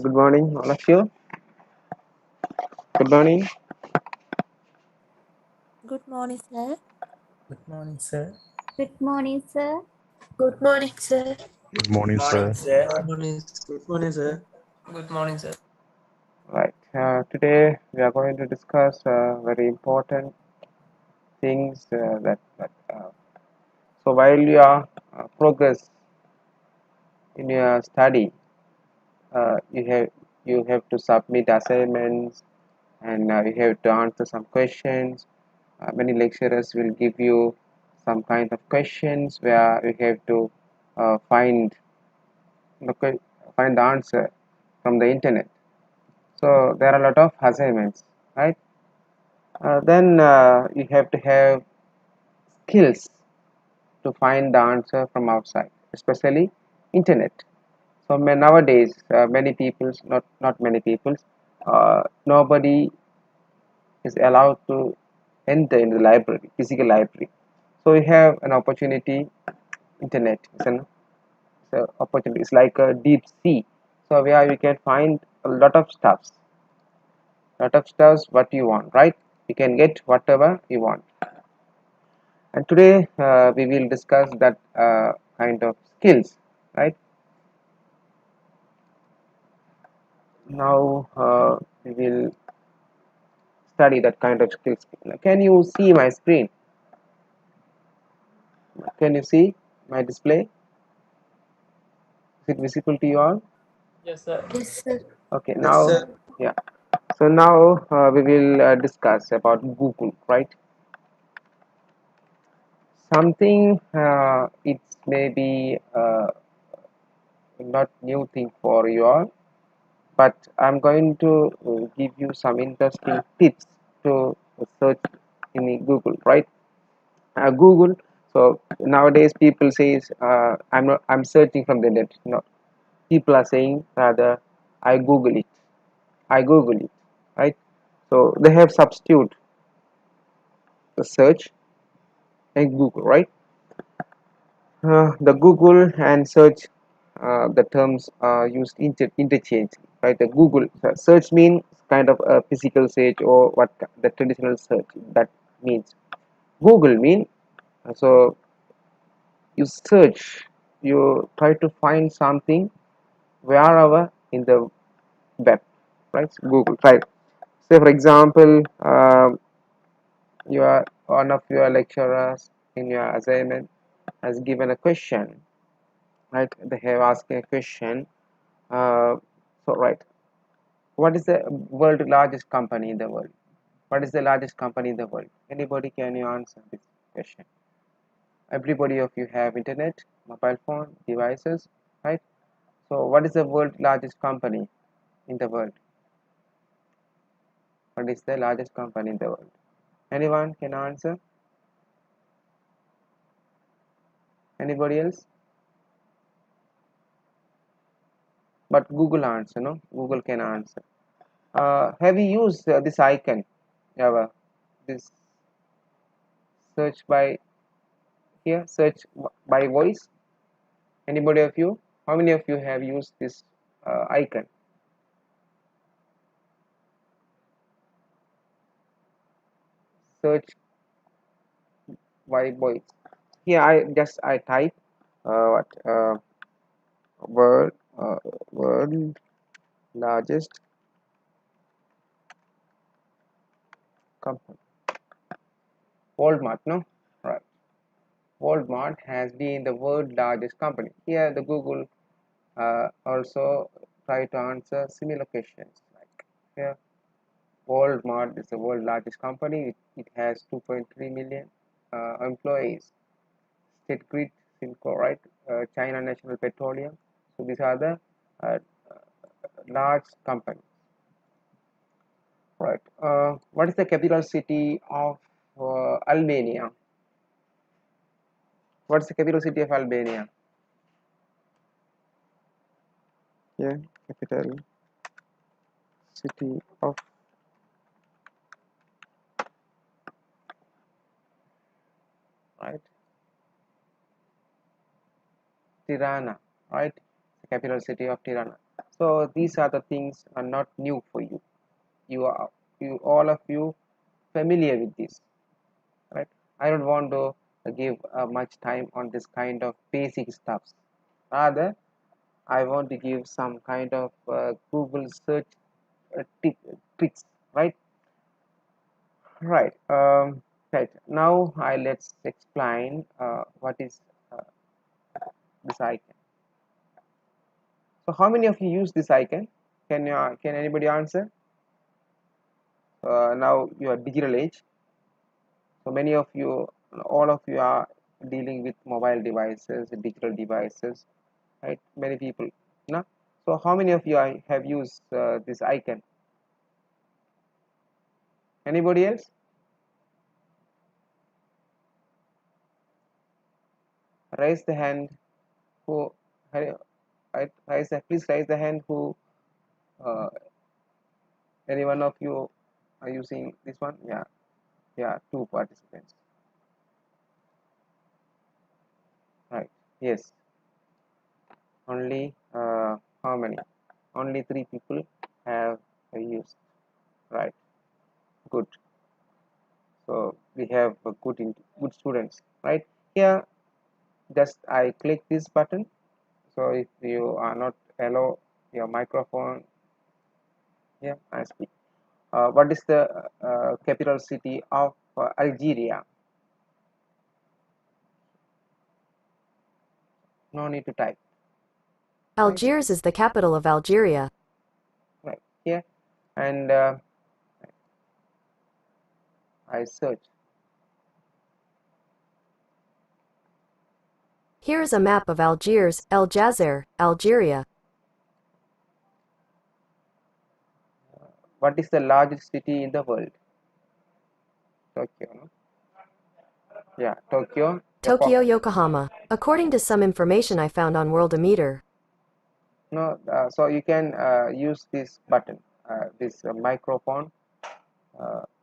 Good morning, all of you. Good morning. Good morning, sir. Good morning, sir. Good morning, sir. Good morning, sir. Good morning, sir. Good morning, sir. Good morning, sir. Right. Today we are going to discuss very important things so while you are progress in your study, you have to submit assignments and you have to answer some questions. Many lecturers will give you some kind of questions where you have to find find the answer from the internet. So there are a lot of assignments, right? Then you have to have skills to find the answer from outside, especially internet. So nowadays, many people, not many people, nobody is allowed to enter in the library, physical library. So you have an opportunity. Internet is an opportunity. It's like a deep sea. So where you can find a lot of stuffs what you want, right? You can get whatever you want. And today we will discuss that kind of skills, right? Now we will study that kind of skills. Can you see my screen? Can you see my display? Is it visible to you all? Yes, sir. Yes, sir. Okay, Yes, now, sir. yeah. So now we will discuss about Google, right? Something it's maybe not new thing for you all, but I'm going to give you some interesting tips to search in Google, right? Google. So nowadays people says I'm searching from the net. No, people are saying rather I Google it. I Google it, right? So they have substitute the search and Google, right? The Google and search, the terms are used interchangeably, right? The Google search means kind of a physical search or what the traditional search that means. Google mean so you search, you try to find something wherever in the web, right? Google, right? Say for example, your one of your lecturers in your assignment has given a question, right? They have asked a question. Uh, so right, what is the world largest company in the world? What is the largest company in the world? Anybody, can you answer this question? Everybody of you have internet, mobile phone, devices, right? So what is the world largest company in the world? What is the largest company in the world? Anyone can answer? Anybody else? But Google answer, no? Google can answer. Have you used this icon ever? This search by here, search by voice. Anybody of you? How many of you have used this icon? Search by voice. Here I type what world world largest company. Walmart, no? Right. Walmart has been the world largest company. Here the Google also try to answer similar questions like here Walmart is the world largest company. It has 2.3 million employees. State Grid, Simco, right? China National Petroleum. So these are the uh, large companies, right? What is the capital city of Albania? What's the capital city of Albania? Yeah, capital city of right Tirana, right? The capital city of Tirana. So these are the things are not new for you. All of you familiar with this, right? I don't want to give much time on this kind of basic stuffs. Rather, I want to give some kind of Google search tricks, right? Right. Right. Now let's explain what is uh, this icon. So how many of you use this icon? Can anybody answer? Now you are digital age. So many of you, all of you are dealing with mobile devices, digital devices, right? Many people. No? So how many of you have used this icon? Anybody else? Raise the hand. Who? Please raise the hand. Who? Uh, any one of you are using this one? Yeah, yeah. Two participants. Right. Yes. Only how many? Only three people have used. Right. Good. So we have a good students, right? Here, just I click this button. So if you are not allow your microphone, yeah, I speak. What is the capital city of Algeria? No need to type. Algiers is the capital of Algeria. Right here, and I search. Here is a map of Algiers, El Jazer, Algeria. What is the largest city in the world? Tokyo. No? Yeah, Tokyo. Tokyo, Yokohama. According to some information I found on Worldometer. No, so you can use this button, this microphone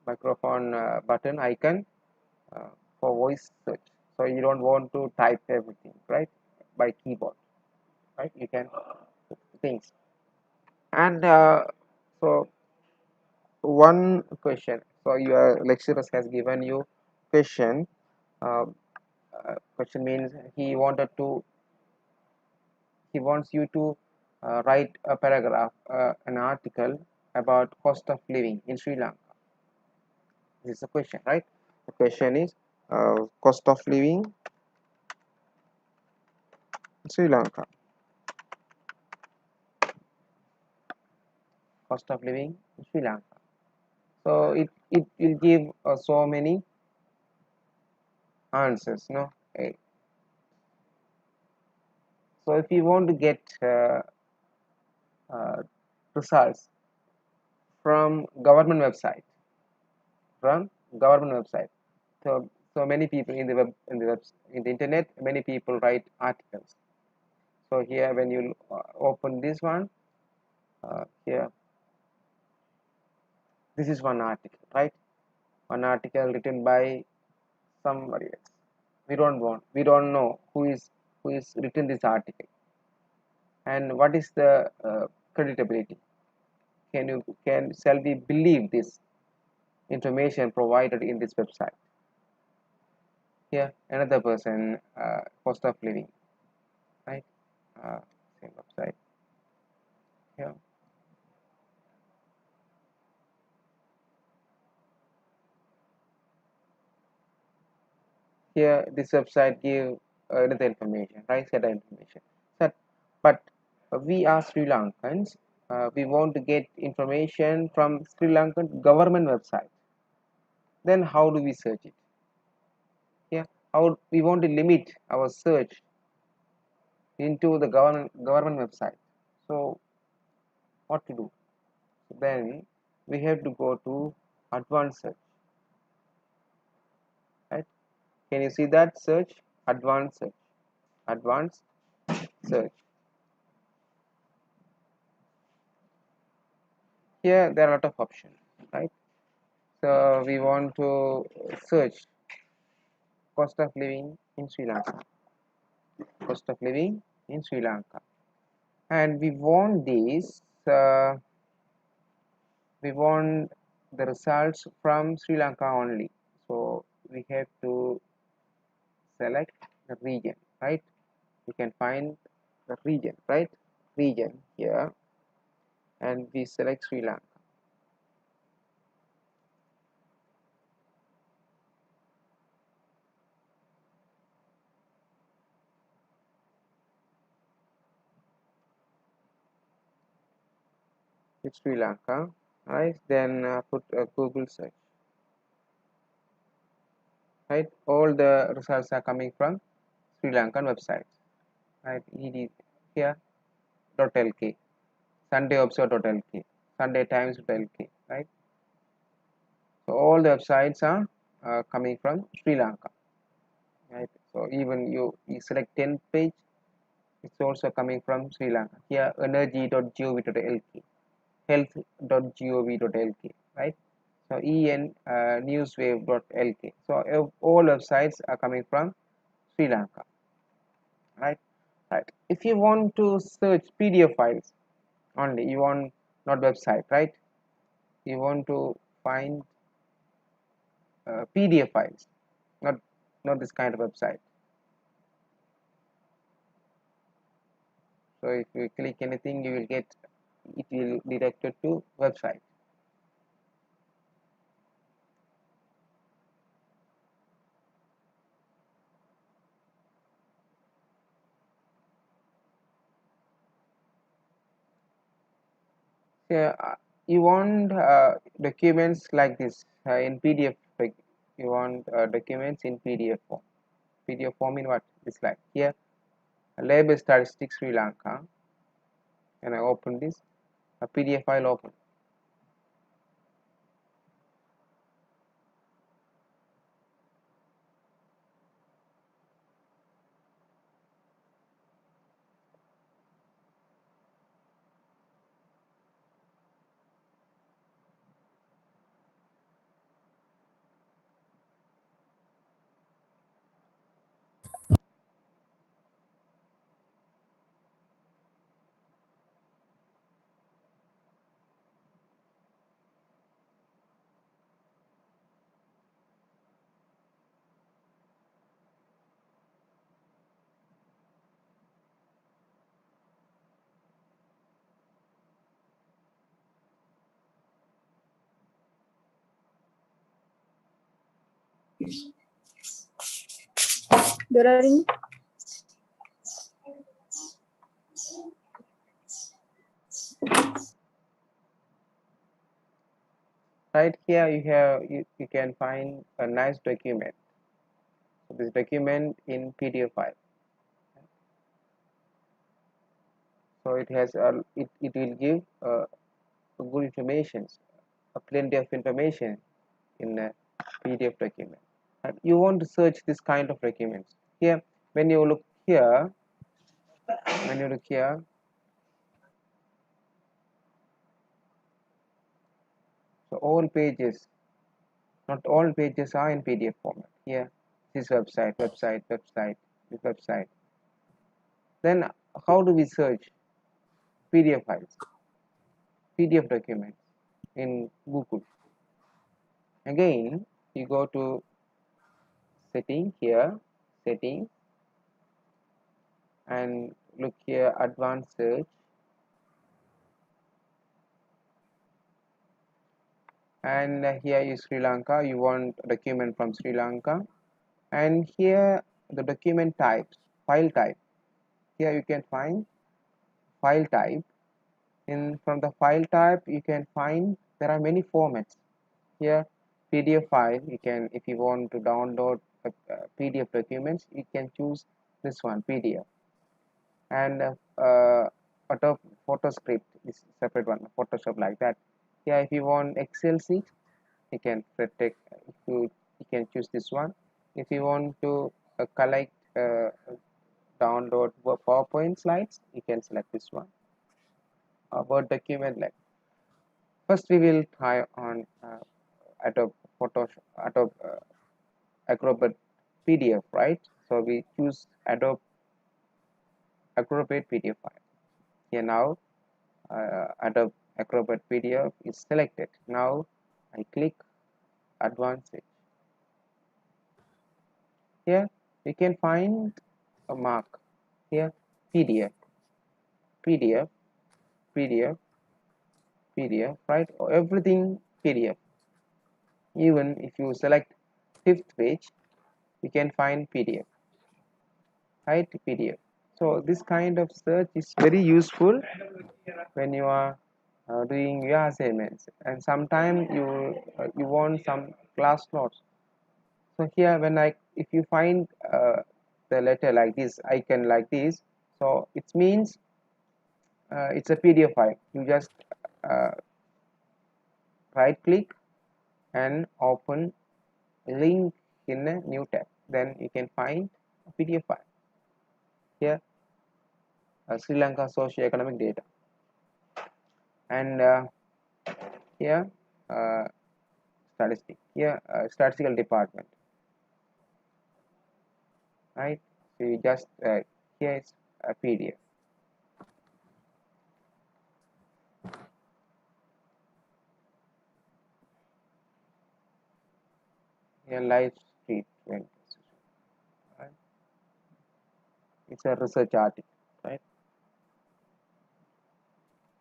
button icon for voice search. So you don't want to type everything, right, by keyboard, right? You can things. And so one question. So your lecturer has given you question. Uh, Question means he wants you to write a paragraph, an article about cost of living in Sri Lanka. This is a question, right? The question is cost of living in Sri Lanka. Cost of living in Sri Lanka. So it will give so many answers, no? So if you want to get uh, results from government website, so many people in the internet, many people write articles. So here when you open this one, here this is one article, right? One article written by somebody else. We don't know who is written this article, and what is the creditability. Shall we believe this information provided in this website? Here another person, cost of living, right? Same website. Here this website give another information, right? Set information. But we are Sri Lankans. We want to get information from Sri Lankan government website. Then how do we search it? Yeah, how we want to limit our search into the government website. So what to do? So then we have to go to advanced search, right? Can you see that search? Advanced search, advanced search. Here there are a lot of options, right? So we want to search cost of living in Sri Lanka. Cost of living in Sri Lanka. and we want these we want the results from Sri Lanka only, so we have to select the region, right? We can find the region, right? Region here, and we select Sri Lanka. It's Sri Lanka, right? Then put a Google search, right? All the results are coming from Sri Lankan websites, right? Ed here .lk, sundayobserver.lk, sundaytimes.lk, right? So all the websites are coming from Sri Lanka, right? So even you select 10 page, it's also coming from Sri Lanka. Here energy.gov.lk, health.gov.lk, right? So en newswave.lk. So all websites are coming from Sri Lanka, right? Right. If you want to search PDF files only, you want not website, right? You want to find PDF files, not this kind of website. So if you click anything, you will get, it will direct you to website. Yeah, you want documents like this in PDF. Like you want documents in PDF form. PDF form in what? This like here, labor statistics Sri Lanka, and I open this, a PDF file open. During Right here you can find a nice document. So this document in PDF file. So it has it will give good information, plenty of information in a PDF document. And you want to search this kind of documents. Here, when you look here, so all pages, not all pages are in PDF format. Here, this website, this website. Then how do we search PDF files, PDF documents in Google? Again, you go to setting here, settings, and look here, advanced search, and here is Sri Lanka. You want a document from Sri Lanka, and here the document types, file type. Here you can find file type. From the file type, you can find there are many formats. Here, PDF file. You can, if you want to download PDF documents, you can choose this one, PDF. And photo script is separate one, Photoshop, like that. Here, if you want Excel sheet, you can take, you can choose this one. If you want to collect download PowerPoint slides, you can select this one. Word document, like first we will try on Adobe Photoshop, Adobe Acrobat PDF, right? So we choose Adobe Acrobat PDF file. Here now Adobe Acrobat PDF is selected. Now I click advanced search. Here you can find a mark here, PDF, PDF, PDF, PDF, right? Everything PDF. Even if you select 5th page, you can find PDF, right? PDF. So this kind of search is very useful when you are doing your assignments, and sometimes you want some class notes. So here when if you find the letter like this, icon like this, so it means it's a PDF file. You just uh, right click and open link in a new tab, then you can find a PDF file. Here Sri Lanka socio-economic data, and here statistic, here statistical department, right? So you just here is a PDF. Here live street, right? It's a research article, right?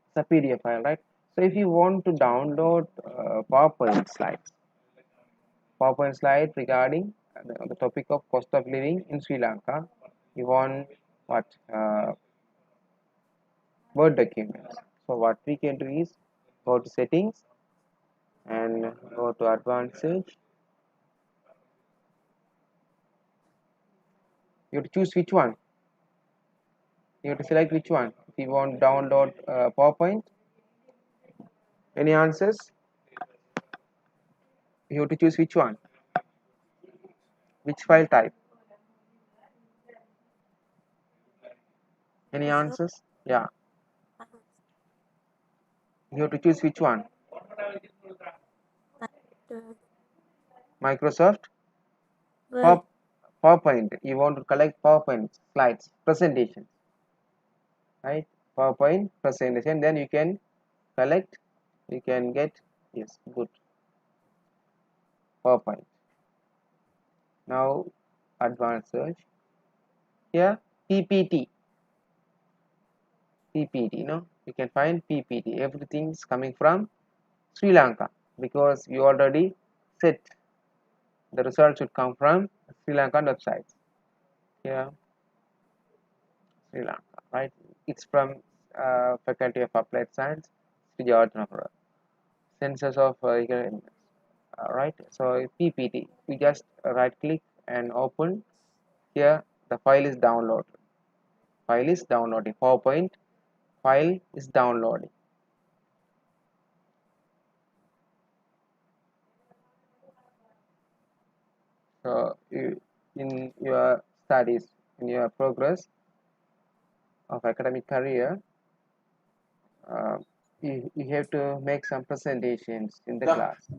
It's a PDF file, right? So if you want to download PowerPoint slide regarding the topic of cost of living in Sri Lanka, you want what Word documents. So what we can do is go to settings and go to advanced search. You have to choose which one. You have to select which one. If you want to download PowerPoint, any answers? You have to choose which one. Which file type? Any answers? Yeah. You have to choose which one. Microsoft PowerPoint. You want to collect PowerPoint slides, presentation, right? PowerPoint presentation. Then you can collect. You can get, yes, good, PowerPoint. Now advanced search. Here PPT. PPT. No, you can find PPT. Everything is coming from Sri Lanka because we already set the result should come from Sri Lankan websites. Here Sri Lanka, right? It's from Faculty of Applied Science, Sri Jawaharlal. Census of right? So PPT, we just right click and open. Here the file is downloaded. File is downloading. PowerPoint file is downloading. So in your studies, in your progress of academic career, you have to make some presentations in the class.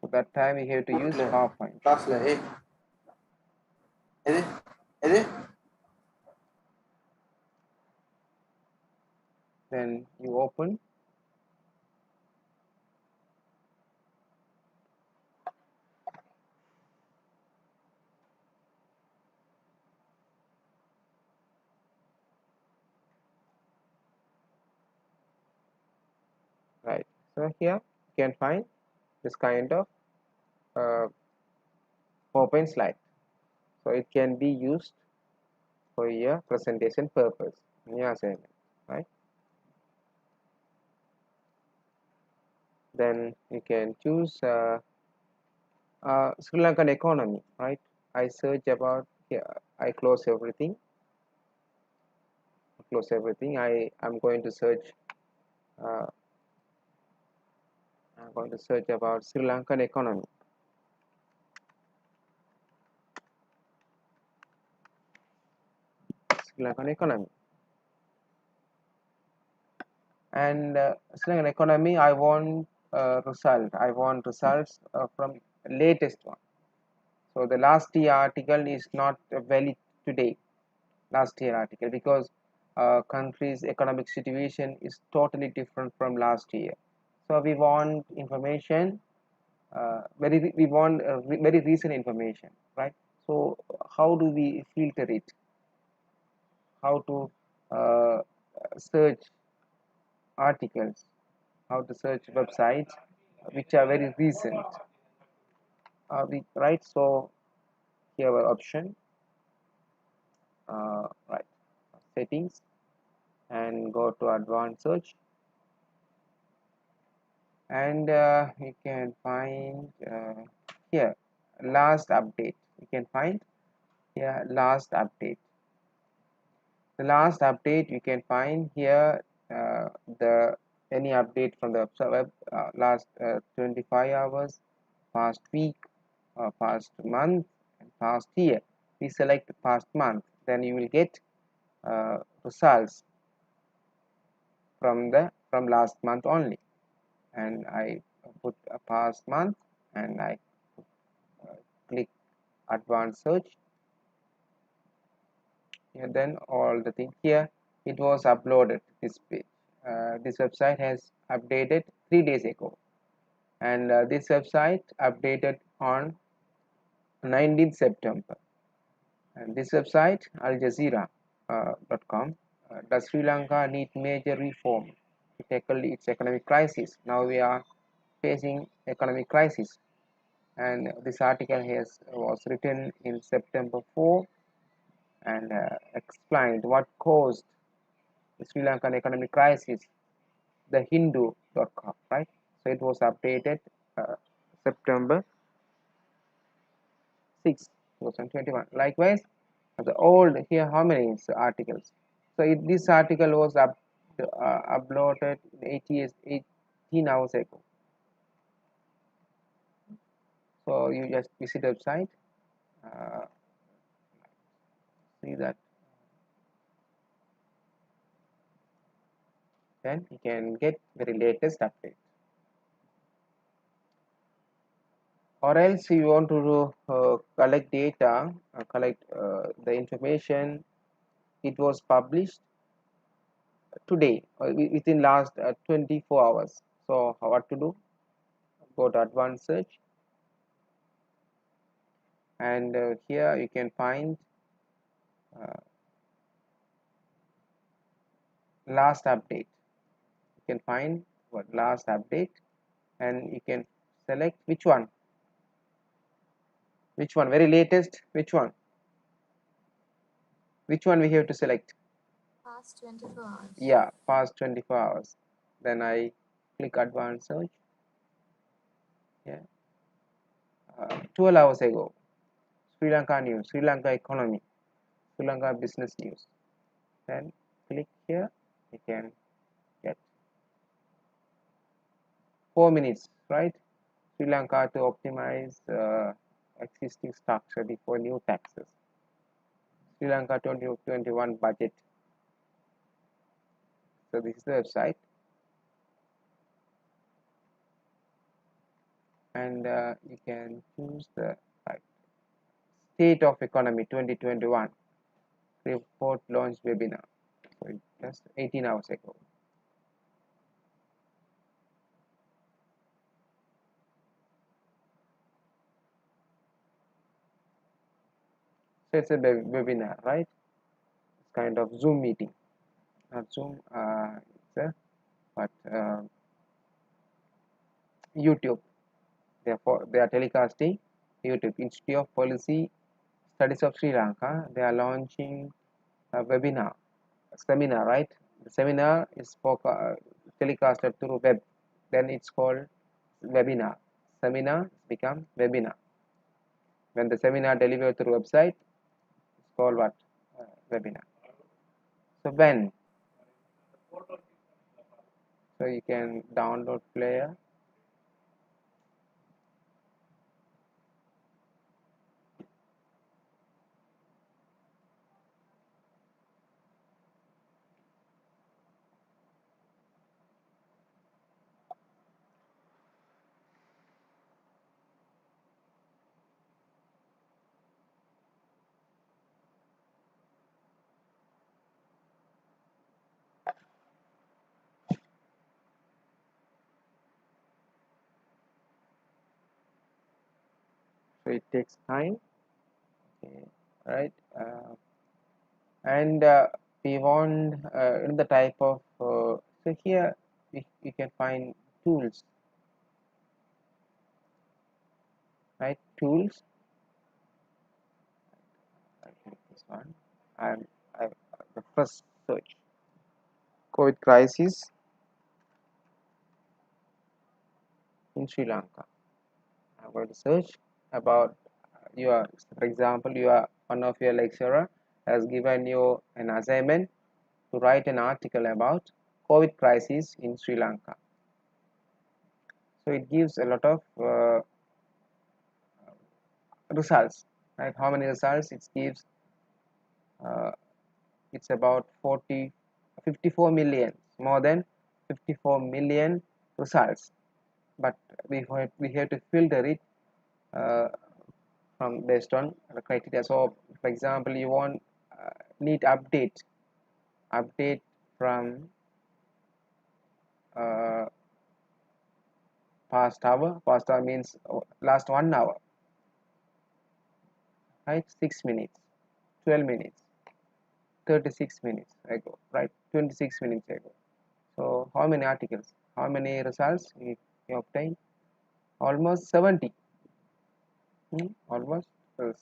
So that time you have to use PowerPoint. Then you open. Right. So here you can find this kind of PowerPoint slide. So it can be used for your presentation purpose in your assignment, right? Then you can choose Sri Lankan economy, right? I search about here. I close everything. I'm going to search. I'm going to search about Sri Lankan economy. Sri Lankan economy. And Sri Lankan economy, I want result. I want results from latest one. So the last year article is not valid today. Last year article, because country's economic situation is totally different from last year. So we want information, we want very recent information, right? So how do we filter it? How to search articles? How to search websites which are very recent? Right? So here our option, right? Settings, and go to advanced search, and you can find here last update. You can find here last update. The last update you can find here, the any update from the web, last 25 hours, past week, past month, and past year. We select past month, then you will get results from last month only. And I put a past month, and I click advanced search. And then all the thing here, it was uploaded, this page. This website has updated 3 days ago, and this website updated on 19th September. And this website, Al Jazeera.com, does Sri Lanka need major reform to tackle its economic crisis? Now we are facing economic crisis, and this article was written in September 4, and explained what caused the Sri Lankan economic crisis. The Hindu.com, right? So it was updated September 6, 2021. Likewise, the old here, how many articles? So this article was uploaded 18 hours ago. So you just visit the website, see that, then you can get very latest update. Or else you want to do, collect data, collect the information. It was published today, within last 24 hours. So what to do? Go to advanced search, and here you can find last update. You can find what last update, and you can select which one very latest, which one we have to select. Past 24 hours. Yeah, past 24 hours. Then I click advanced search. Yeah, 12 hours ago, Sri Lanka news, Sri Lanka economy, Sri Lanka business news. Then click here, you can get 4 minutes, right? Sri Lanka to optimize existing structure before new taxes. Sri Lanka 2021 budget. So this is the website, and you can choose the right. State of Economy 2021 report launch webinar. So just 18 hours ago. So it's a webinar, right? It's kind of Zoom meeting, not Zoom. But YouTube. Therefore, they are telecasting YouTube. Institute of Policy Studies of Sri Lanka. They are launching a webinar, a seminar, right? The seminar is telecasted through web. Then it's called webinar. Seminar become webinar. When the seminar delivered through website, it's called what? Webinar. So when? So you can download player. so it takes time. Okay, right? And we want in the type of so here we can find tools, right? Tools. I think this one. I the first search COVID crisis in Sri Lanka. I'm going to search about your, for example, one of your lecturer has given you an assignment to write an article about COVID crisis in Sri Lanka. So it gives a lot of results, right? How many results it gives? Uh, it's about 54 million, more than 54 million results. But we have to filter it uh, from based on the criteria. So, for example, you want need update from uh, past hour. Past hour means last 1 hour, right? 6 minutes, 12 minutes, 36 minutes ago, right? 26 minutes ago. So how many articles? How many results you obtain? Almost 70. Almost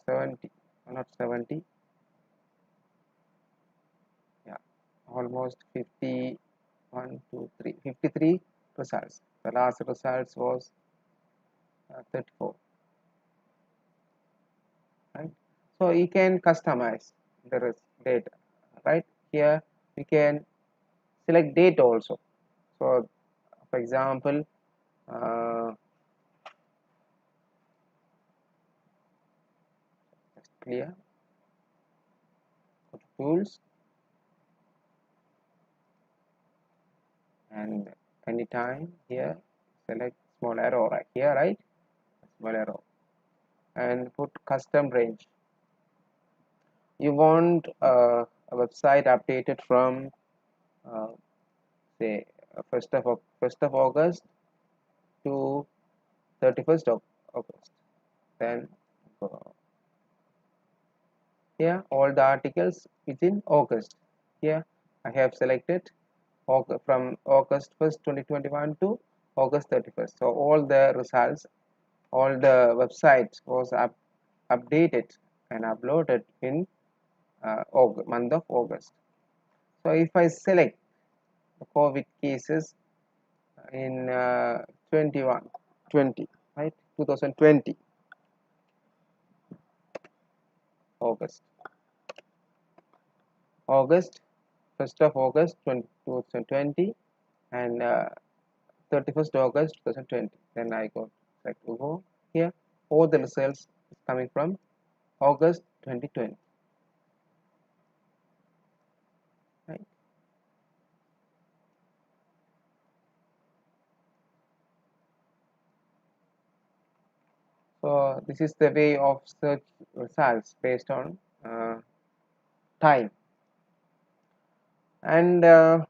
70, not 70. Yeah, almost 51, 2, 3, 53 results. The last results was 34, right? So you can customize the data, right? Here we can select date also. So for example, just clear, go to tools, and anytime here select small arrow right here, right? Small arrow, and put custom range. You want a website updated from say 1st of August to 31st of August. Then here all the articles within August. Here I have selected from August 1st 2021 to August 31st. So all the results, all the websites was updated and uploaded in month of August. So if I select the COVID cases in 20, right, 2020 August, 1st of August 2020 and 31st August 2020. Then I go like to go here. All the results is coming from August 2020. Right. So this is the way of search results based on time. And so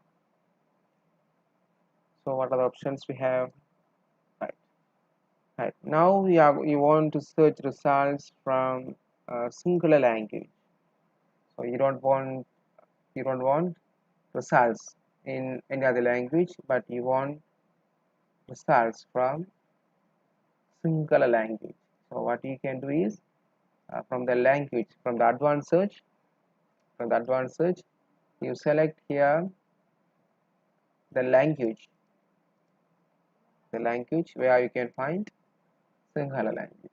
what are the options we have? Right. Now you want to search results from singular language. So you don't want results in any other language, but you want results from singular language. So what you can do is from the language, from the advanced search, you select here the language where you can find Sinhala language.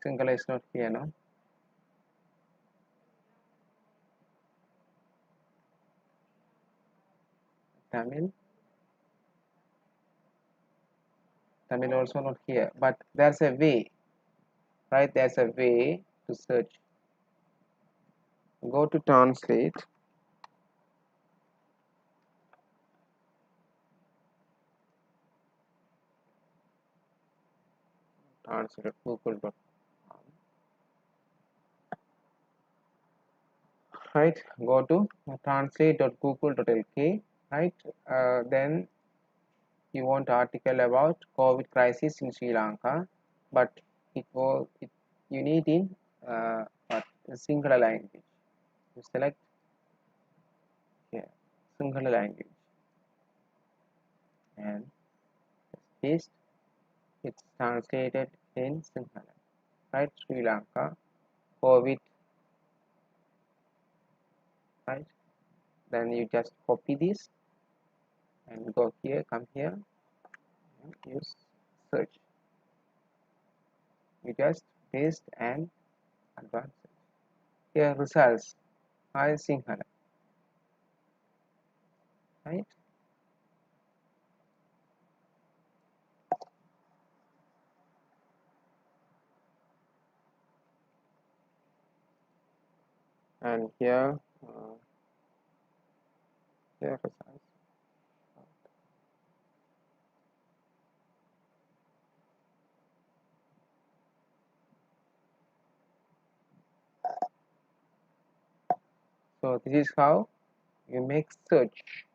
Sinhala is not here now. Tamil also not here, but there's a way, right? There's a way to search. Go to translate. Google.com. right? Go to translate.google.lk, right? Then you want article about COVID crisis in Sri Lanka, but you need in Sinhala language. You select here Sinhala language and paste. It's translated in Sinhala, right? Sri Lanka COVID, right? Then you just copy this and go here, come here, and use search. You just paste and advance search. Here results are Sinhala, right? And here results. So this is how you make search.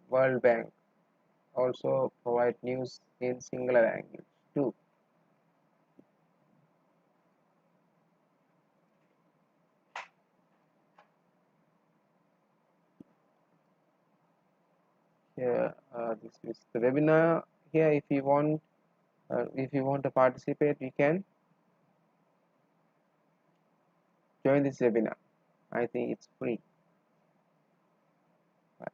World Bank also provide news in Sinhala language too. Here this is the webinar. Here if you want to participate, you can join this webinar. I think it's free. Right.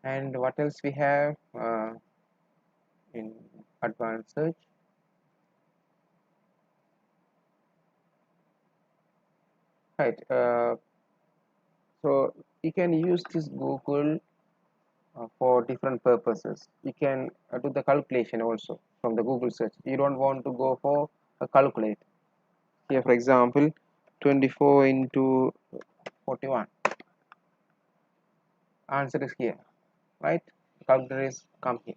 And what else we have in advanced search? Right. So you can use this Google for different purposes. You can do the calculation also from the Google search. You don't want to go for a calculator. Here, for example, 24 into 41. Answer is here, right? Calculator is come here.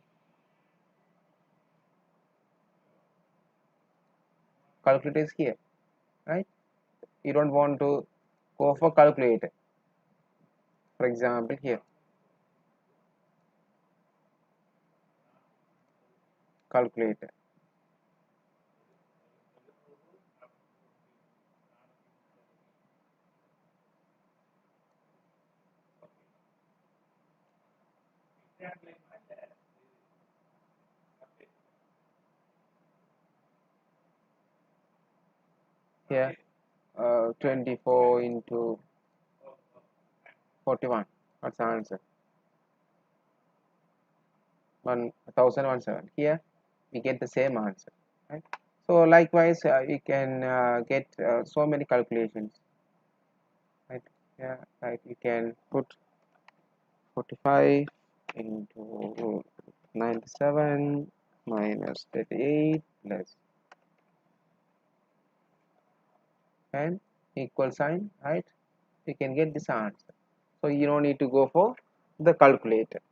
Calculator is here, right? You don't want to go for calculator. For example, here. Calculator. Here, 24 into 41. What's the answer? 1017. Here, we get the same answer, right? So likewise, you can get so many calculations, right? Yeah, right. You can put 45 into 97 minus 38 plus and equal sign, right? You can get this answer. So you don't need to go for the calculator.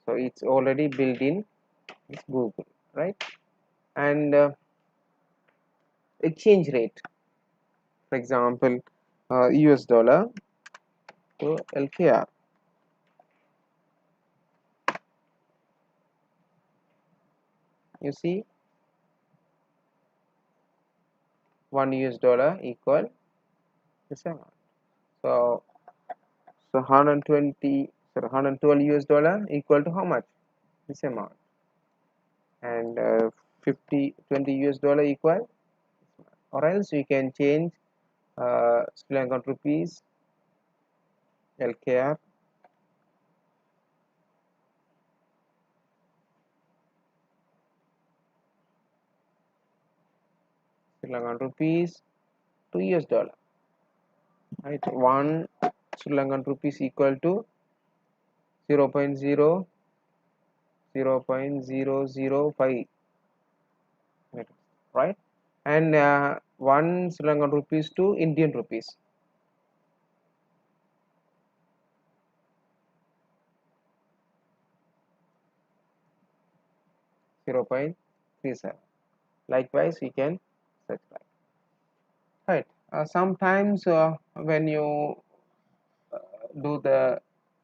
So it's already built in this Google, right? And exchange rate, for example, US dollar to LKR. You see, 1 US dollar equal this amount. So 112 US dollar equal to how much? This amount. And 20 US dollar equal, or else we can change Sri Lankan rupees LKR Sri Lankan rupees to US dollar, right? 1 Sri Lankan rupees equal to 0.005, right? And 1 Sri Lankan rupees to Indian rupees, 0.0 37. Likewise, we can search like. Right. Sometimes when you do the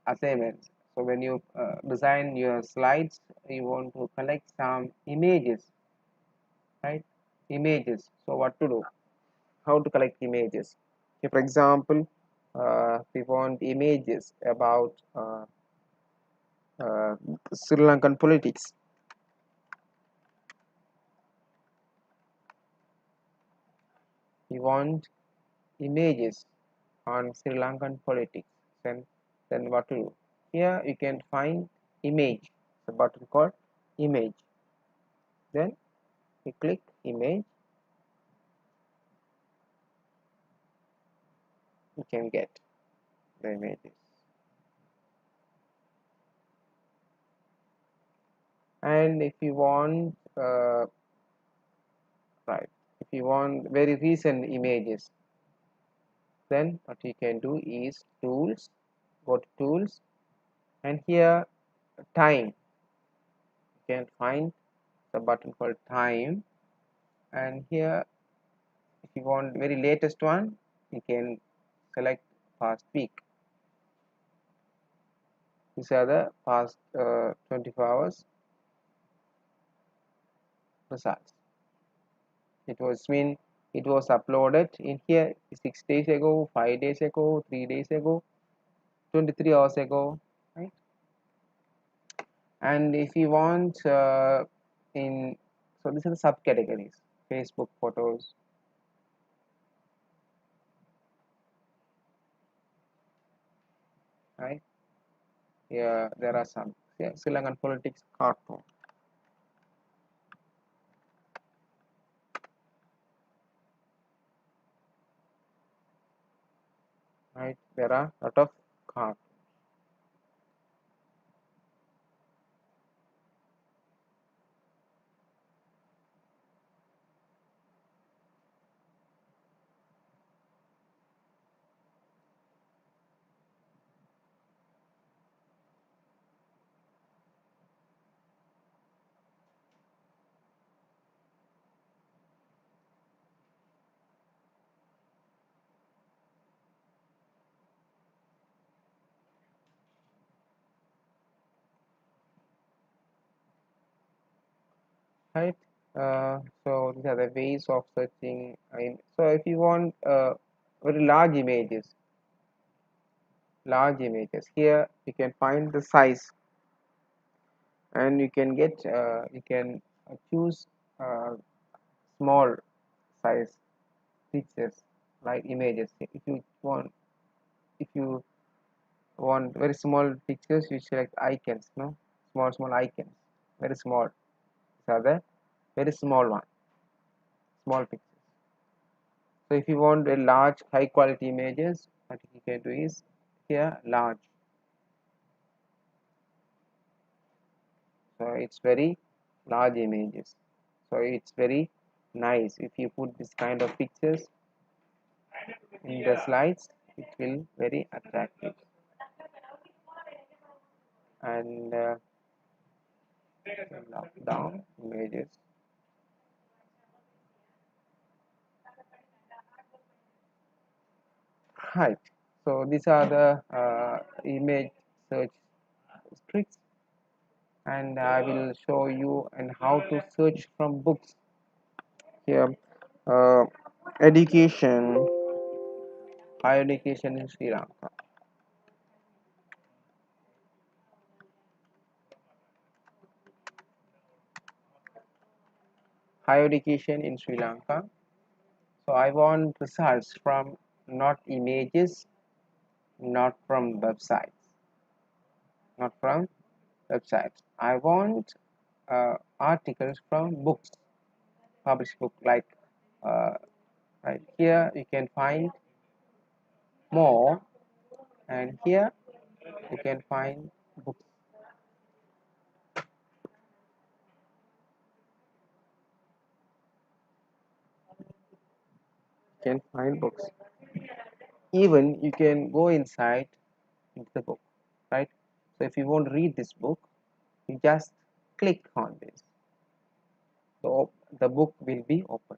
assignments, so when you design your slides, you want to collect some images, right? Images. So what to do? How to collect images? Okay, for example, we want images about uh, Sri Lankan politics. We want images on Sri Lankan politics. Then what to do? Here you can find image, the button called image. Then you click image, you can get the images. And if you want right, if you want very recent images, then what you can do is tools, go to tools, and here time, you can find the button called time, and here if you want very latest one, you can select past week. These are the past 24 hours results. It was uploaded in here 6 days ago, 5 days ago, 3 days ago, 23 hours ago, right? And if you want in, so these are the subcategories: Facebook photos, right? Yeah, there are some, yeah, Sri Lankan politics cartoon, right? There are a lot of cartoons. Right. So these are the ways of searching. So if you want very large images, here you can find the size, and you can get you can choose small size pictures like images. If you want very small pictures, you select icons. No, small icons, very small. These are the very small one, small pictures. So if you want a large high quality images, what you can do is here large. So it's very large images. So it's very nice if you put this kind of pictures in the slides, it will very attractive. And down images. Right. So these are the image search tricks, and I will show you and how to search from books. Here, uh, education, higher education in Sri Lanka. Higher education in Sri Lanka. So I want results from not images, not from websites, not from websites. I want articles from books, published book, like right here you can find more, and here you can find books. You can find books. Even you can go inside into the book, right? So if you want to read this book, you just click on this. So the book will be open.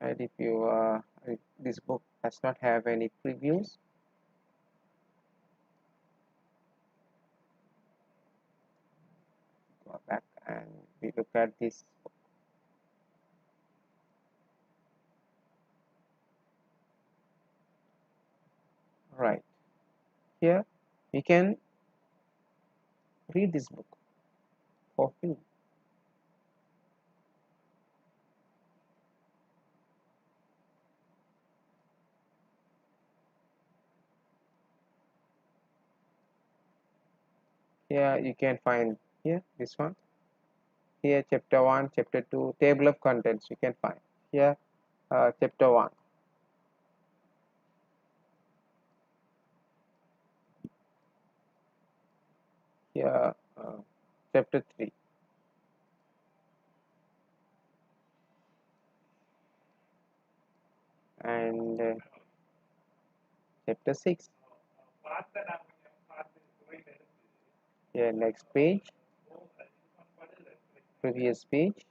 And if this book does not have any previews, go back and we look at this book. Right here we can read this book for free. Here you can find here this one. Here chapter 1, chapter 2, table of contents you can find. Here chapter 1. Here chapter 3. And chapter 6. Here next page, previous page,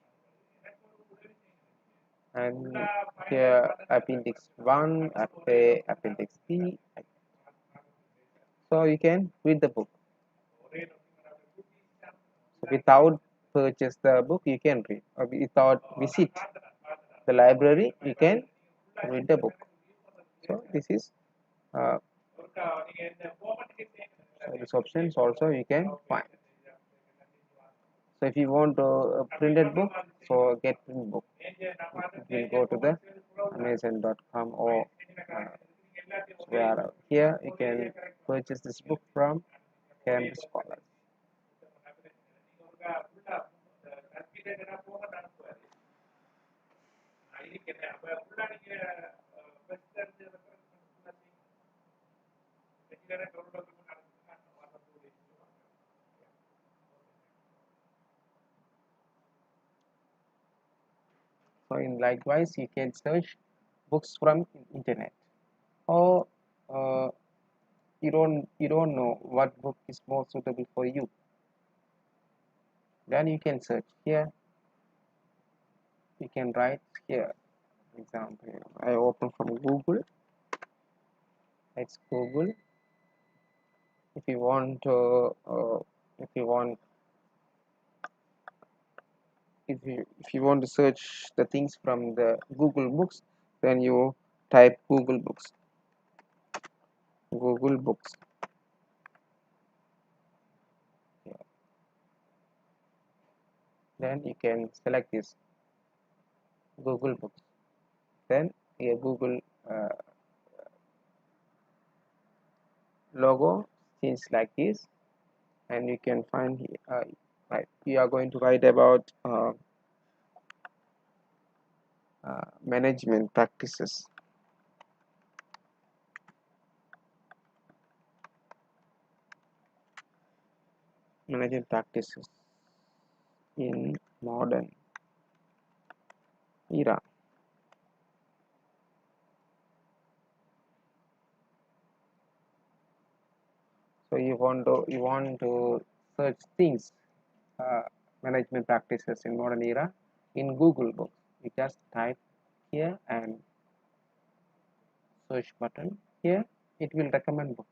and here appendix 1, appendix B. So you can read the book. So without purchase the book you can read, or without visit the library you can read the book. So this is so these options also you can find. So if you want a printed book, so get print book. You will go to the Amazon.com or where here you can purchase this book from Cambridge Scholars. So in likewise you can search books from internet, or you don't know what book is more suitable for you, then you can search here. You can write here, for example I open from Google. Let's Google. If you want if you want to search the things from the Google Books, then you type Google Books. Yeah. Then you can select this Google Books. Then here Google logo seems like this, and you can find here we are going to write about management practices. Management practices in modern era. So you want to search things, management practices in modern era in Google Books. You just type here and search button here. It will recommend books,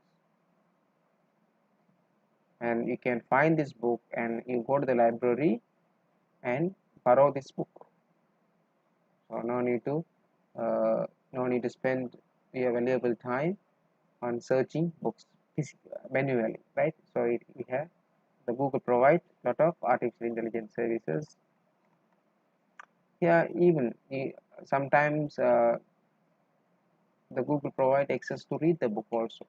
and you can find this book and you go to the library and borrow this book. So no need to spend your valuable time on searching books manually, right? So we have the Google provides a lot of artificial intelligence services. Yeah, even sometimes the Google provide access to read the book also.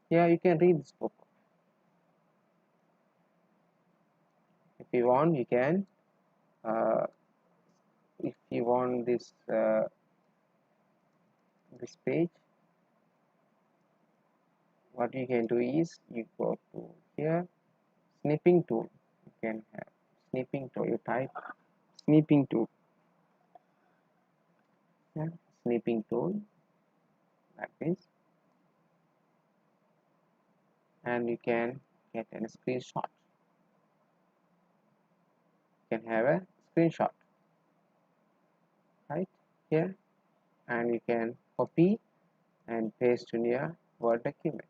Yeah, you can read this book. If you want, you can. If you want this page, what you can do is you go to here, snipping tool. You can have snipping tool. You type snipping tool. Yeah, snipping tool like this. and you can get a screenshot. You can have a screenshot right here, and you can copy and paste in your Word document.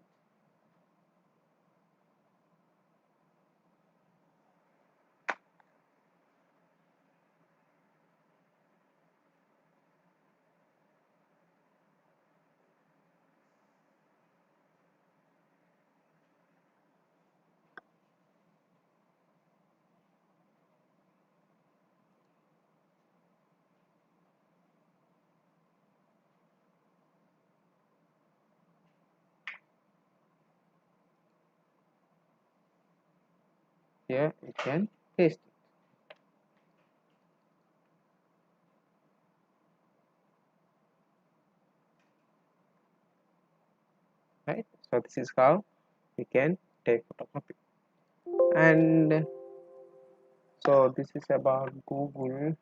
Here you can paste it. Right, so this is how we can take photocopy. And so this is about Google.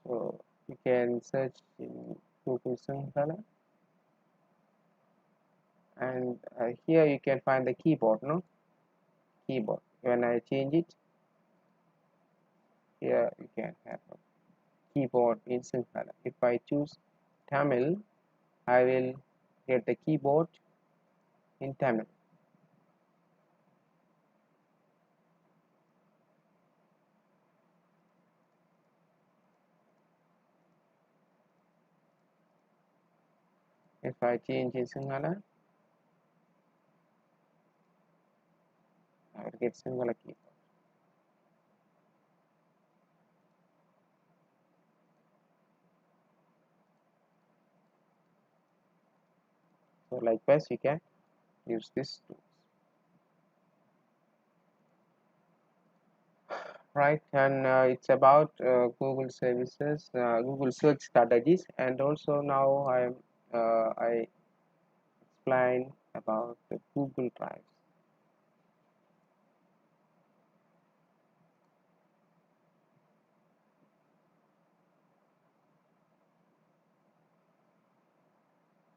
So you can search in Google Sinhala, and here you can find the keyboard. No, keyboard. When I change it, here you can have a keyboard in Sinhala. If I choose Tamil, I will get the keyboard in Tamil. If I change in Sinhala, I will get Sinhala keyboard. So likewise, you can use this tool. Right, and it's about Google services, Google search strategies, and also now I explain about the Google Drive.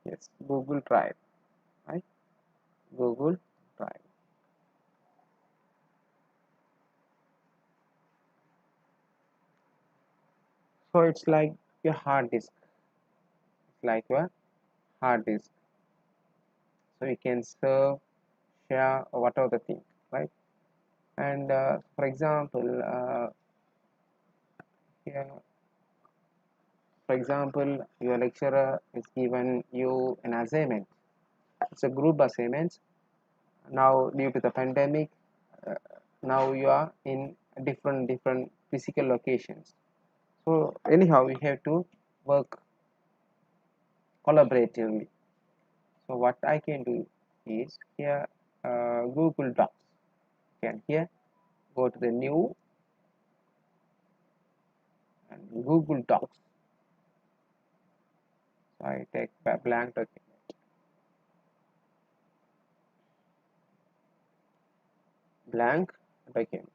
Yes, Google Drive, right? Google Drive. So it's like your hard disk. It's like your hard disk. So you can serve, share, or whatever the thing, right? And for example, here, for example, your lecturer is given you an assignment. It's a group assignment. Now, due to the pandemic, uh, now you are in different physical locations. So anyhow, we have to work collaboratively. So what I can do is here Google Docs. You can here go to the new and Google Docs. So I take a blank document. Blank document.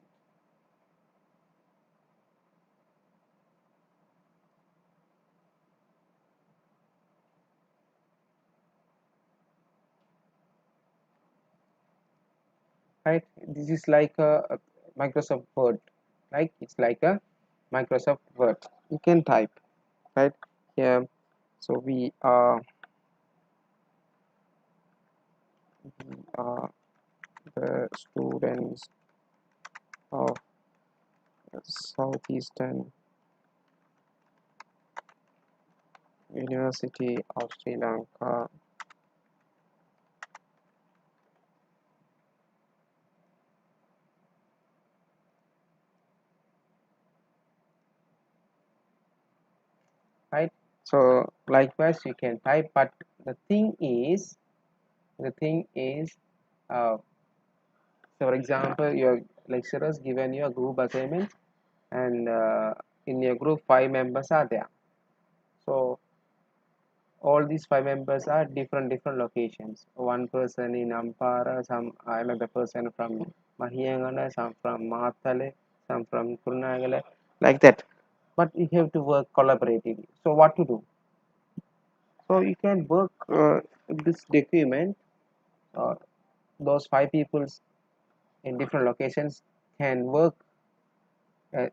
Right, this is like a Microsoft Word, like it's like a Microsoft Word. You can type right here. So we are the students of Southeastern University of Sri Lanka. Right, so likewise you can type, but the thing is uh, so for example, your lecturers given you a group assignment, and in your group 5 members are there. So all these 5 members are different locations. One person in Ampara, some another person from Mahiyangana, some from Matale, some from Kurunagala, like that. But you have to work collaboratively. So what to do? So you can work this document. Those 5 people in different locations can work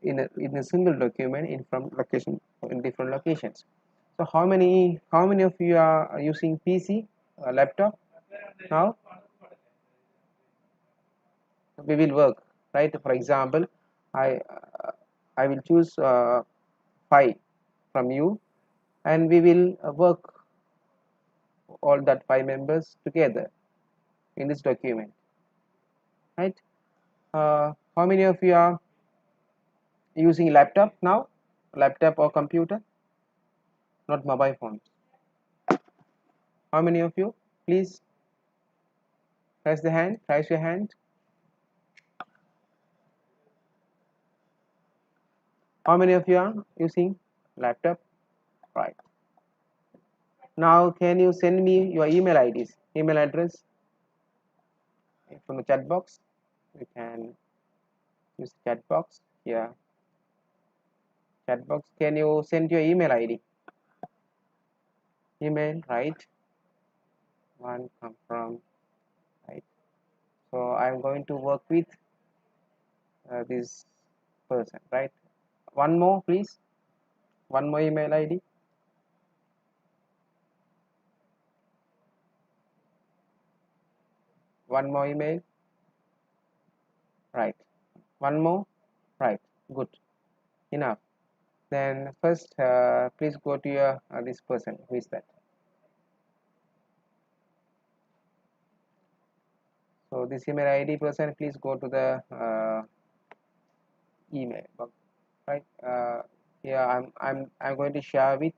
in a single document in different locations. So how many of you are using PC laptop now? We will work, right? For example, I I will choose 5 from you, and we will work all that 5 members together in this document, right? How many of you are using laptop now? Laptop or computer, not mobile phones. How many of you? Please raise the hand. Raise your hand. How many of you are using laptop? Right. Now, can you send me your email IDs, email address from the chat box? You can use the chat box here. Chat box. Can you send your email ID? Email, right? One come from right. So I'm going to work with this person, right? One more, please. One more email ID. One more email. Right. One more. Right. Good. Enough. Then first, please go to your this person. Who is that? So this email ID person, please go to the email box, right? Here I'm going to share with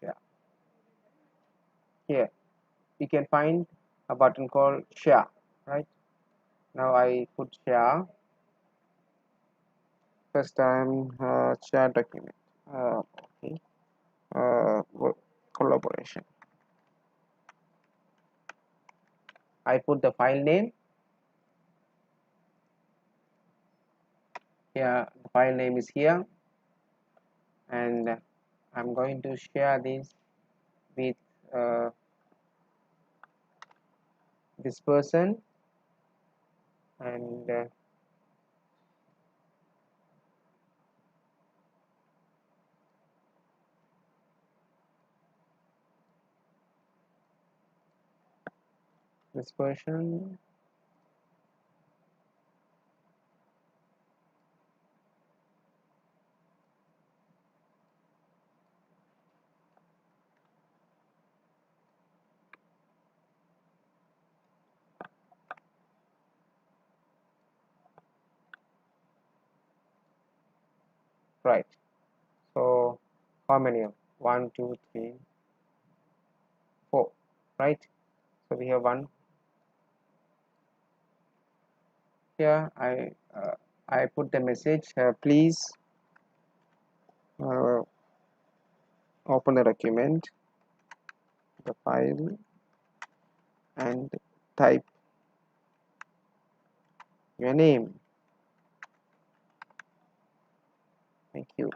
share. Here you can find a button called share, right? Now I put share. First time share document. Okay. Collaboration. I put the file name. Here the file name is here, and I'm going to share this with this person, and this person. Right. So how many? 1, 2, 3, 4. Right. So we have one. Here I put the message. Please uh, open the document, the file, and type your name. Thank you.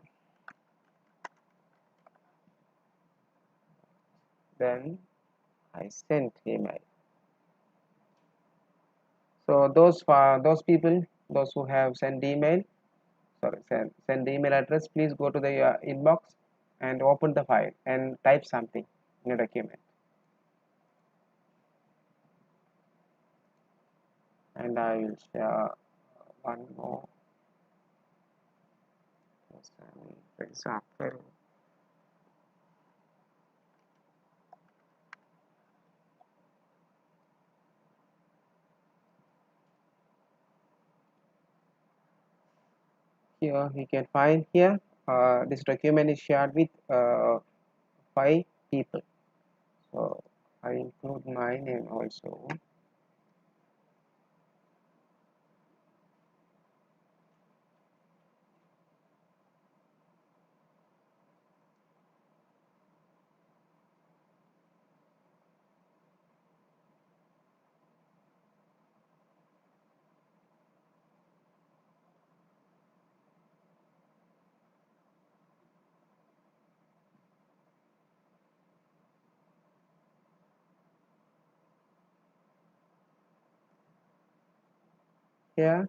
Then I sent email. So those people, those who have sent email, sorry, send the email address. Please go to the inbox and open the file and type something in your document. And I will share one more. For example, here you can find here this document is shared with 5 people. So I include my name also. here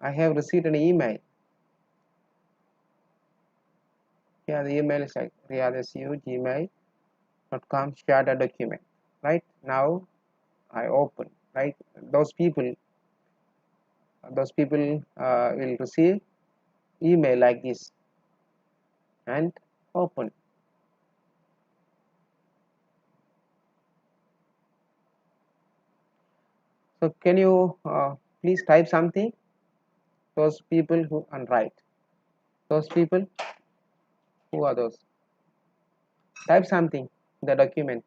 I have received an email. Here the email is like riyath@gmail.com, shared a document. Right now I open. Right, those people will receive email like this and open. So can you please type something? Those people who and write. Those people, who are those? Type something in the document.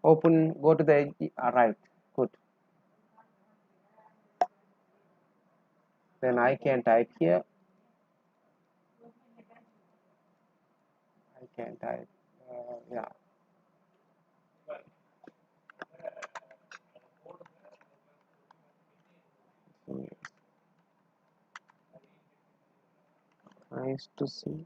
Open. Go to the right. Good. Then I can type here. I can type. Yeah. Nice to see.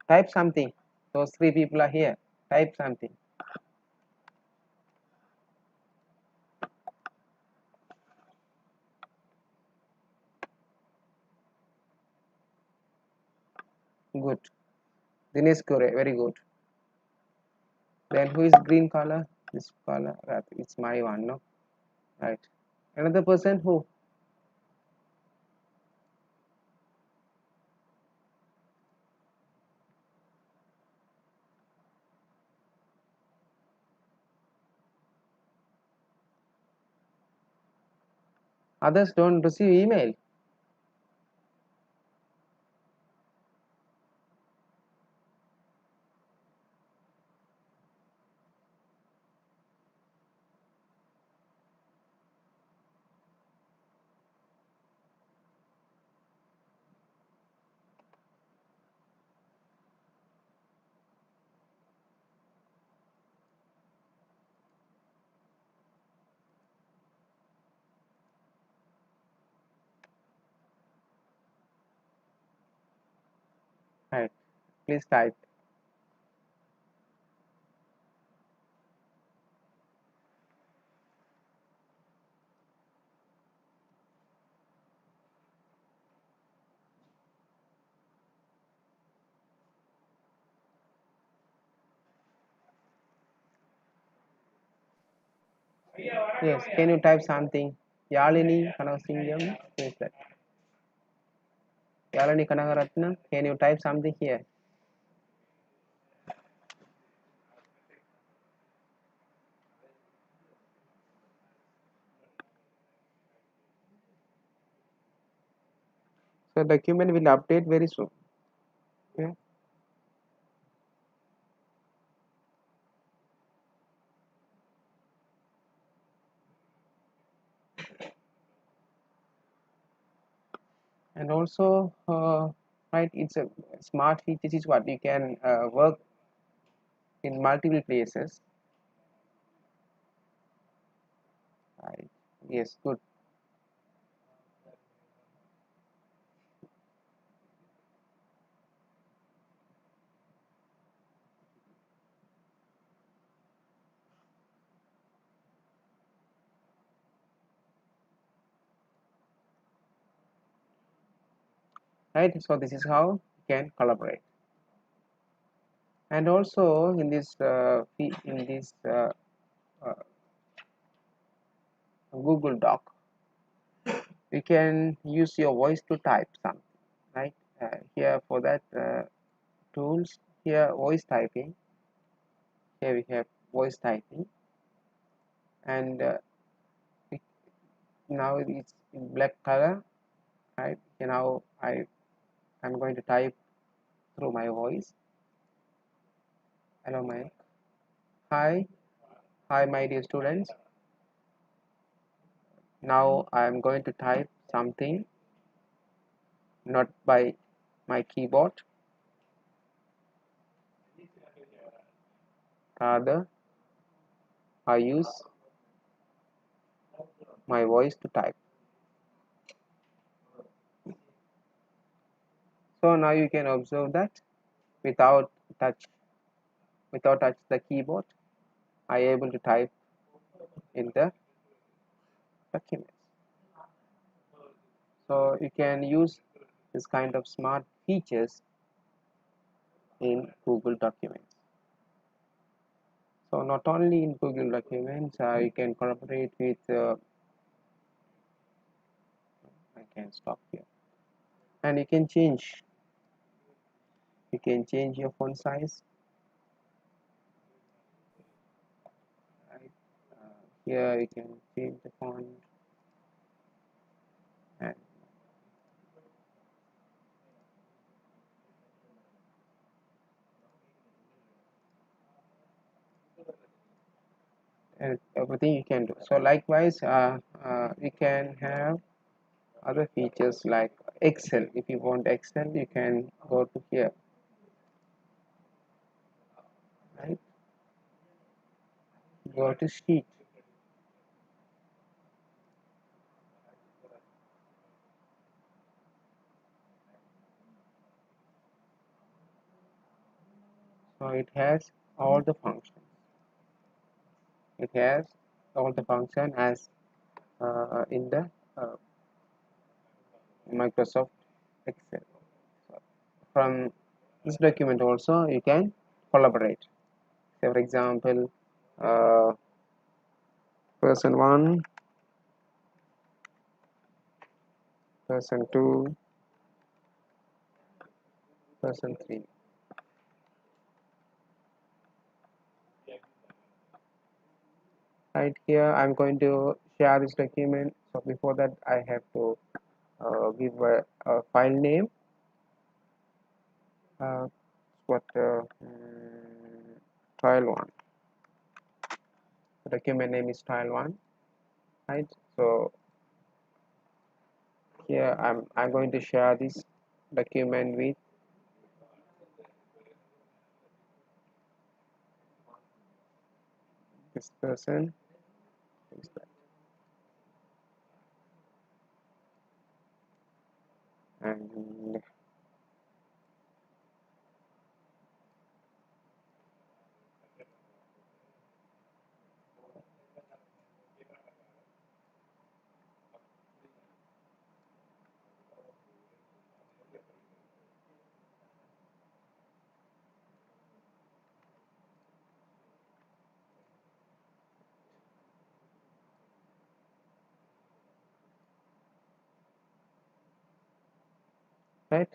Type something. Those three people are here. Type something. Good. Dinesh Kure, very good. Then who is green color? This color. It's my one, no? Right. Another person who? Others don't receive email. Right. Please type. Yes. Can you type something? Yalini Kanasingam. Who is that? Yalini Kanagaratna. Can you type something here? So document will update very soon. Okay. And also, right, it's a smart feature is what you can work in multiple places. Right. Yes, good. Right. So this is how you can collaborate. And also in this uh, Google Doc, you can use your voice to type something. Right. Here for that tools, here voice typing. Here we have voice typing, and now it's in black color. Right. Now I'm going to type through my voice. Hello, Mike. Hi, my dear students. Now I am going to type something, not by my keyboard, rather I use my voice to type. So now you can observe that without touch without touch the keyboard, I able to type in the documents. So you can use this kind of smart features in Google Documents. So not only in Google Documents, you can collaborate with I can stop here, and you can change your font size, right? Here you can change the font, and everything you can do. So likewise, you can have other features like Excel. If you want Excel, you can go to here, right? Go to sheet. So it has all the functions. It has all the function as in the Microsoft Excel. So from this document also you can collaborate. Say for example, person 1, person 2, person 3. Right here I'm going to share this document. So before that I have to give a file name. What trial 1. The document name is trial 1, right? So here I'm going to share this document with this person. And right,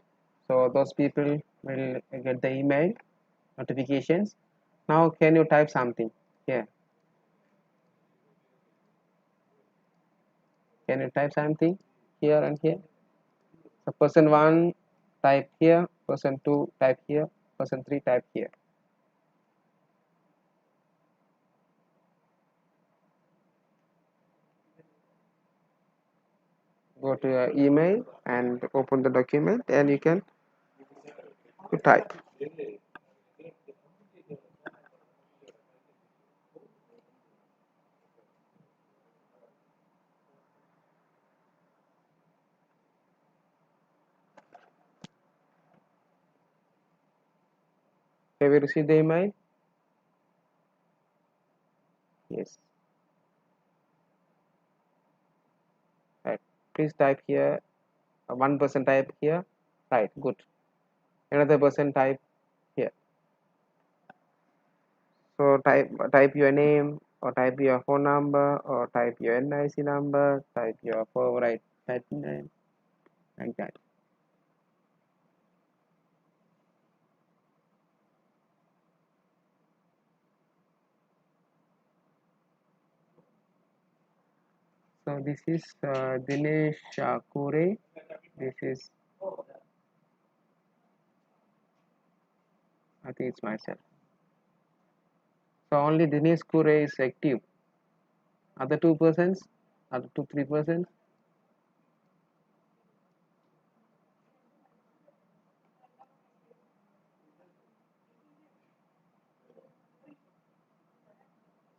so those people will get the email notifications. Now can you type something here? Can you type something here and here? So person 1 type here, person 2 type here, person 3 type here. Go to your email and open the document and you can type. Have you received the email? Yes. Right. Please type here. One person type here. Right. Good. Another person type here. So type your name, or type your phone number, or type your NIC number, type your favorite pet name, like that. So this is Dinesh Kure. This is, I think it's myself. So only Dinesh Kure is active. Other 2%, other 2-3%.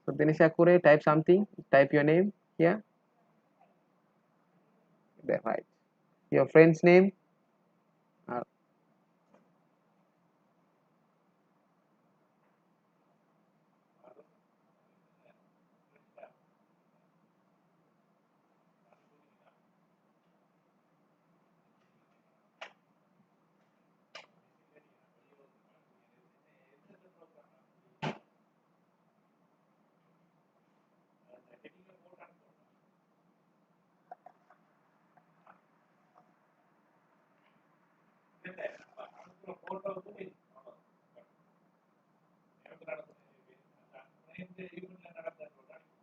So Dinesh Kure, type something. Type your name here. There, right. Your friend's name. Uh,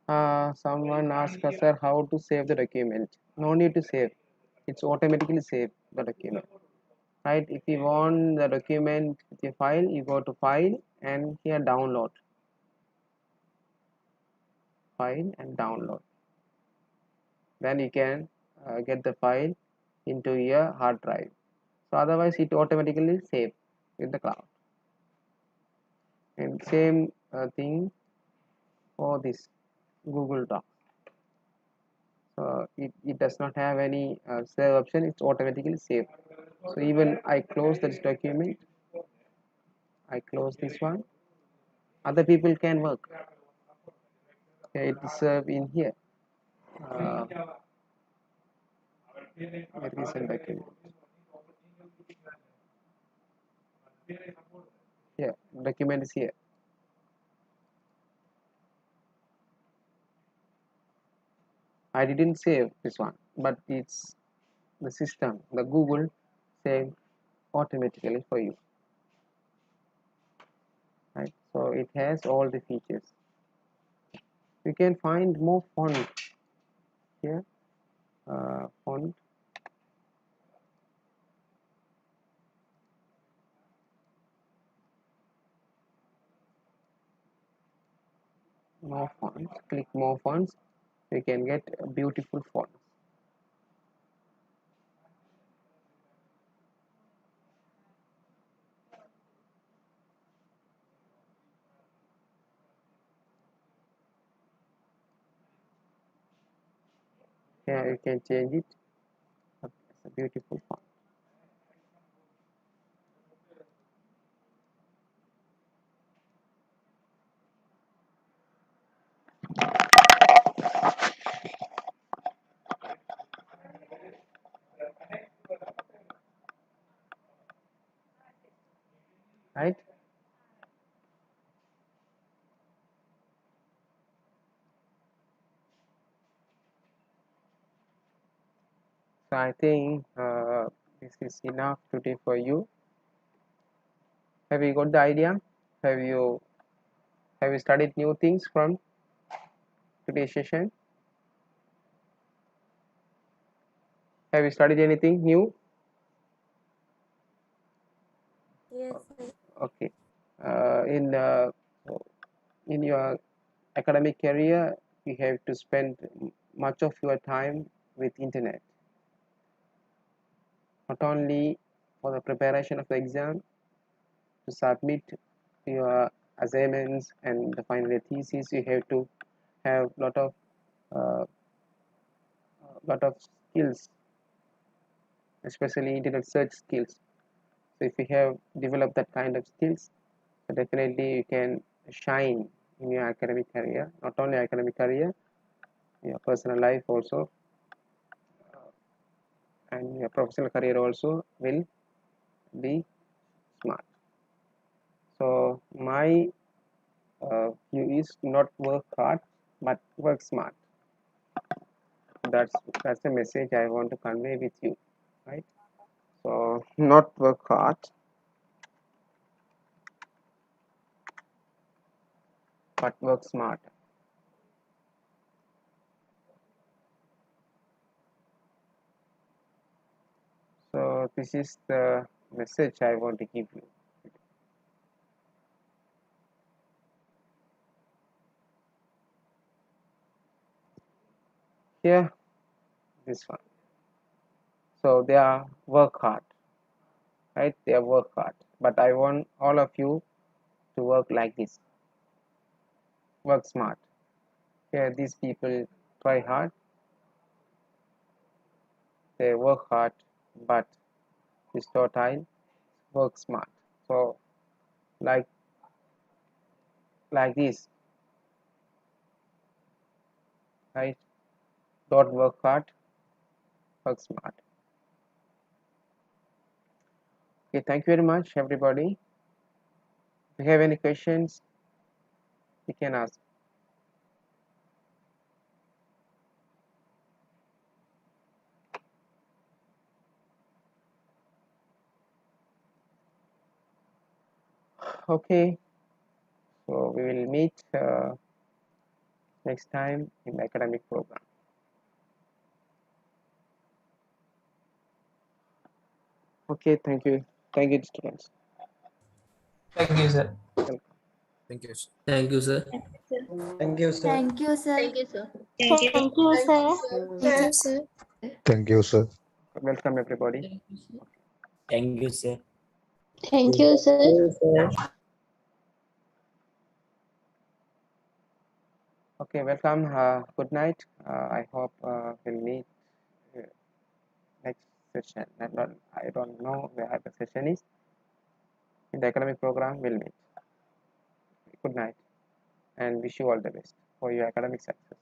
Someone asked us, sir, how to save the document. No need to save, it's automatically save the document, right? If you want the document with your file, you go to file and here download, file and download, then you can get the file into your hard drive. So otherwise it automatically save in the cloud. And same thing for this Google Docs. So it does not have any save option, it's automatically saved. So even I close this document, I close this one, other people can work. Okay, it is saved in here. Recent document. Yeah, document is here. I didn't save this one, but it's the system, the Google saved automatically for you, right? So it has all the features. You can find more font here, font, more fonts, click more fonts, you can get a beautiful fonts. Here you can change it. It's a beautiful font. Right? So I think this is enough today for you. Have you got the idea? Have you studied new things from today's session? Have you studied anything new? Yes, sir. Okay. In your academic career, you have to spend much of your time with internet. Not only for the preparation of the exam, to submit your assignments and the final thesis, you have to have uh, lot of skills, especially internet search skills. So if you have developed that kind of skills, so definitely you can shine in your academic career. Not only academic career, your personal life also, and your professional career also will be smart. So my view is not work hard but work smart. That's the message I want to convey with you, right? So not work hard but work smart. So this is the message I want to give you. Here, this one. So they are work hard, right? They are work hard. But I want all of you to work like this. Work smart. Here, these people try hard. They work hard, but this tortile work smart. So like this, right? Don't work hard, work smart. Okay, thank you very much, everybody. If you have any questions, you can ask. Okay, so we will meet next time in the academic program. Okay, thank you students. Thank you, sir. Welcome. Thank you, sir. Thank you, sir. Thank you, sir. Thank you, sir. Thank you, sir. Thank you, sir. Thank you, sir. Thank you, sir. Welcome everybody. Thank you, sir. Thank you, sir. Okay, welcome. Good night. I hope we'll meet next session. I don't know where the session is. In the academic program, we'll meet. Good night and wish you all the best for your academic success.